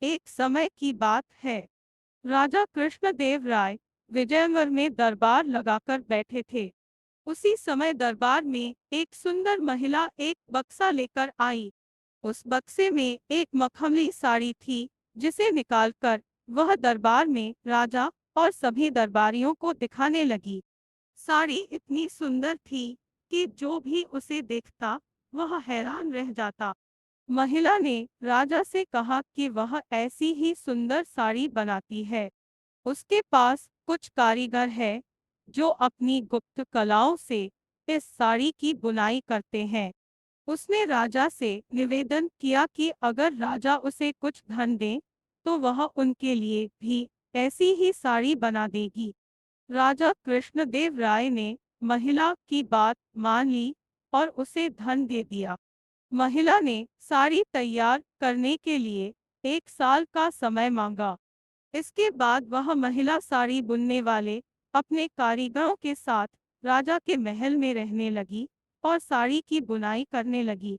एक समय की बात है। राजा कृष्णदेव राय विजयनगर में दरबार लगाकर बैठे थे। उसी समय दरबार में एक सुंदर महिला एक बक्सा लेकर आई। उस बक्से में एक मखमली साड़ी थी, जिसे निकालकर वह दरबार में राजा और सभी दरबारियों को दिखाने लगी। साड़ी इतनी सुंदर थी कि जो भी उसे देखता वह हैरान रह जाता। महिला ने राजा से कहा कि वह ऐसी ही सुंदर साड़ी बनाती है। उसके पास कुछ कारीगर है जो अपनी गुप्त कलाओं से इस साड़ी की बुनाई करते हैं। उसने राजा से निवेदन किया कि अगर राजा उसे कुछ धन दे तो वह उनके लिए भी ऐसी ही साड़ी बना देगी। राजा कृष्णदेव राय ने महिला की बात मान ली और उसे धन दे दिया। महिला ने साड़ी तैयार करने के लिए 1 साल का समय मांगा। इसके बाद वह महिला साड़ी बुनने वाले अपने कारीगरों के साथ राजा के महल में रहने लगी और साड़ी की बुनाई करने लगी।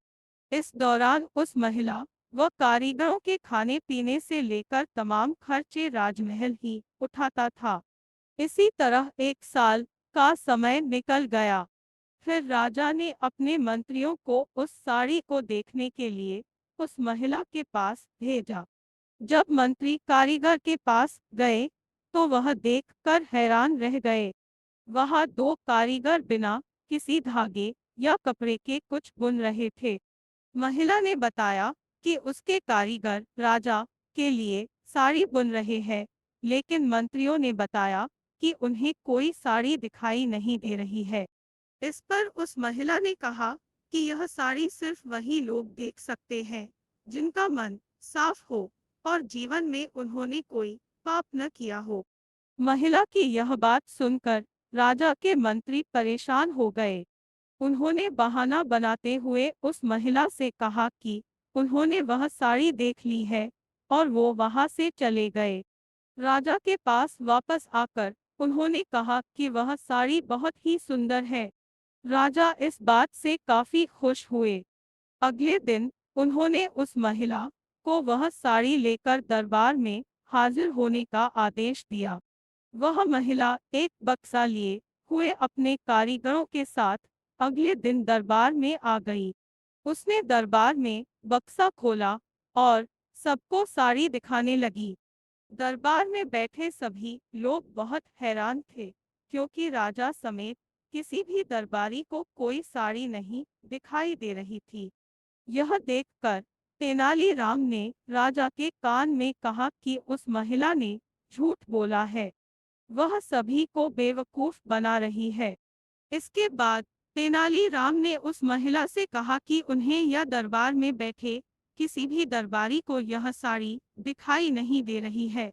इस दौरान उस महिला व कारीगरों के खाने पीने से लेकर तमाम खर्चे राजमहल ही उठाता था। इसी तरह 1 साल का समय निकल गया। फिर राजा ने अपने मंत्रियों को उस साड़ी को देखने के लिए उस महिला के पास भेजा। जब मंत्री कारीगर के पास गए तो वह देखकर हैरान रह गए। वहां 2 कारीगर बिना किसी धागे या कपड़े के कुछ बुन रहे थे। महिला ने बताया कि उसके कारीगर राजा के लिए साड़ी बुन रहे हैं, लेकिन मंत्रियों ने बताया कि उन्हें कोई साड़ी दिखाई नहीं दे रही है। इस पर उस महिला ने कहा कि यह साड़ी सिर्फ वही लोग देख सकते हैं जिनका मन साफ हो और जीवन में उन्होंने कोई पाप न किया हो। महिला की यह बात सुनकर राजा के मंत्री परेशान हो गए। उन्होंने बहाना बनाते हुए उस महिला से कहा कि उन्होंने वह साड़ी देख ली है और वो वहां से चले गए। राजा के पास वापस आकर उन्होंने कहा कि वह साड़ी बहुत ही सुंदर है। राजा इस बात से काफी खुश हुए। अगले दिन उन्होंने उस महिला को वह साड़ी लेकर दरबार में हाजिर होने का आदेश दिया। वह महिला एक बक्सा लिए हुए अपने कारीगरों के साथ अगले दिन दरबार में आ गई। उसने दरबार में बक्सा खोला और सबको साड़ी दिखाने लगी। दरबार में बैठे सभी लोग बहुत हैरान थे, क्योंकि राजा समेत किसी भी दरबारी को कोई साड़ी नहीं दिखाई दे रही थी। यह देखकर तेनालीराम ने राजा के कान में कहा कि उस महिला ने झूठ बोला है, वह सभी को बेवकूफ बना रही है। इसके बाद तेनालीराम ने उस महिला से कहा कि उन्हें या दरबार में बैठे किसी भी दरबारी को यह साड़ी दिखाई नहीं दे रही है।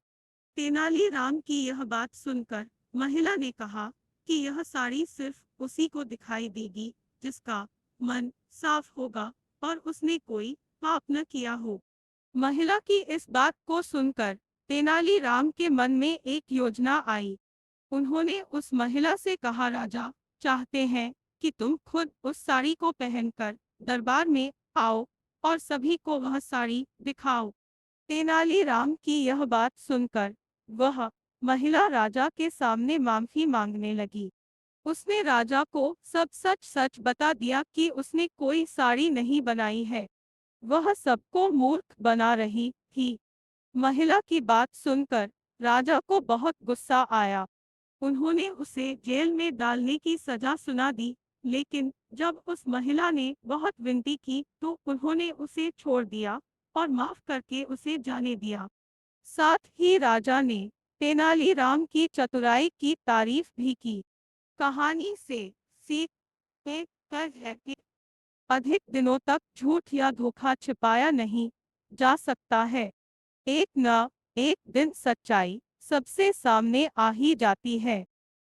तेनालीराम की यह बात सुनकर महिला ने कहा कि यह साड़ी सिर्फ उसी को दिखाई देगी जिसका मन साफ होगा और उसने कोई पाप न किया हो। महिला की इस बात को सुनकर तेनालीराम के मन में एक योजना आई। उन्होंने उस महिला से कहा, राजा चाहते हैं कि तुम खुद उस साड़ी को पहनकर दरबार में आओ और सभी को वह साड़ी दिखाओ। तेनालीराम की यह बात सुनकर वह महिला राजा के सामने माफी मांगने लगी। उसने राजा को सब सच सच बता दिया कि उसने कोई साड़ी नहीं बनाई है, वह सबको मूर्ख बना रही थी। महिला की बात सुनकर राजा को बहुत गुस्सा आया। उन्होंने उसे जेल में डालने की सजा सुना दी, लेकिन जब उस महिला ने बहुत विनती की तो उन्होंने उसे छोड़ दिया और माफ करके उसे जाने दिया। साथ ही राजा ने तेनालीराम की चतुराई की तारीफ भी की। कहानी से सीख ये कर है कि अधिक दिनों तक झूठ या धोखा छिपाया नहीं जा सकता है। एक न एक दिन सच्चाई सबसे सामने आ ही जाती है।